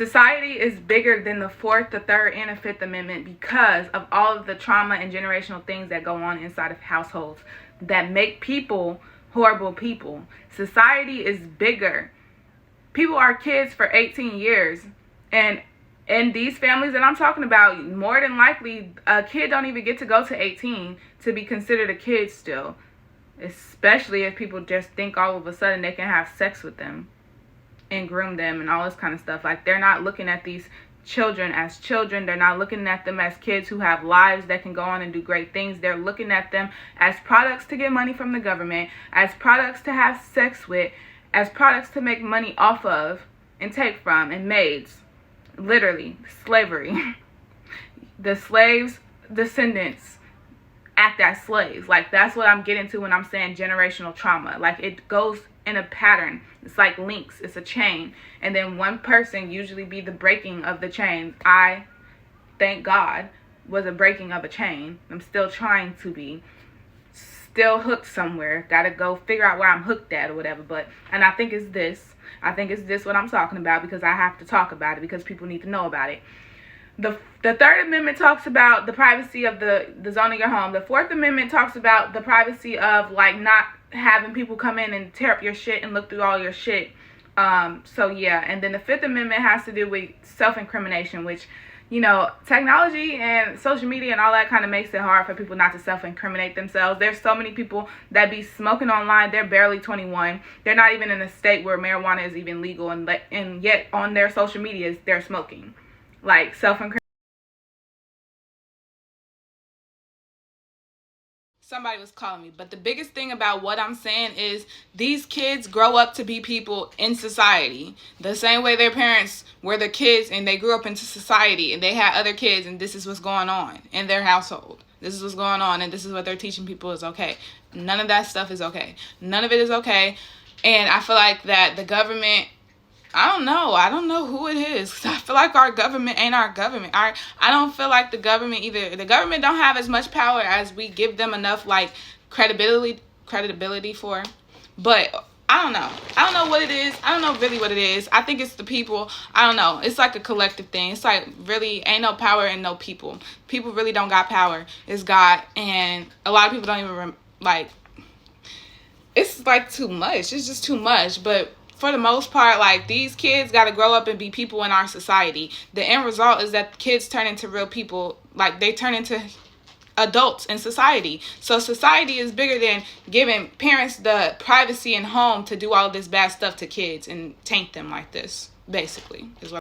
Society is bigger than the Fourth, the Third, and the Fifth Amendment because of all of the trauma and generational things that go on inside of households that make people horrible people. Society is bigger. People are kids for 18 years, and in these families that I'm talking about, more than likely a kid don't even get to go to 18 to be considered a kid still, especially if people just think all of a sudden they can have sex with them and groom them and all this kind of stuff. Like, they're not looking at these children as children. They're not looking at them as kids who have lives that can go on and do great things. They're looking at them as products to get money from the government, as products to have sex with, as products to make money off of and take from, and maids. Literally, slavery. The slaves' descendants act as slaves. Like, that's what I'm getting to when I'm saying generational trauma. Like, it goes in a pattern. It's like links. It's a chain. And then one person usually be the breaking of the chain. I, thank God, was a breaking of a chain. I'm still trying to be. Still hooked somewhere. Gotta go figure out where I'm hooked at or whatever. And I think it's this. I think it's this what I'm talking about, because I have to talk about it because people need to know about it. The Third Amendment talks about the privacy of the zone of your home. The Fourth Amendment talks about the privacy of, like, not having people come in and tear up your shit and look through all your shit. So yeah, and then the Fifth Amendment has to do with self-incrimination, which, you know, technology and social media and all that kind of makes it hard for people not to self-incriminate themselves. There's so many people that be smoking online. They're barely 21. They're not even in a state where marijuana is even legal, and yet on their social medias they're smoking. Like, self-incrimination. Somebody was calling me, but the biggest thing about what I'm saying is these kids grow up to be people in society the same way their parents were the kids and they grew up into society and they had other kids, and this is what's going on in their household. This is what's going on, and this is what they're teaching people is okay. None of that stuff is okay. None of it is okay. And I feel like that the government, I don't know who it is, because I feel like our government ain't our government. I don't feel like the government don't have as much power as we give them enough, like, credibility for. But I don't know what it is. I don't know really what it is. I think it's the people. I don't know. It's like a collective thing. It's like, really ain't no power and no people. People really don't got power. It's God. And a lot of people don't even it's like too much. It's just too much. But for the most part, like, these kids got to grow up and be people in our society. The end result is that kids turn into real people. Like, they turn into adults in society. So society is bigger than giving parents the privacy and home to do all this bad stuff to kids and taint them like this, basically, is what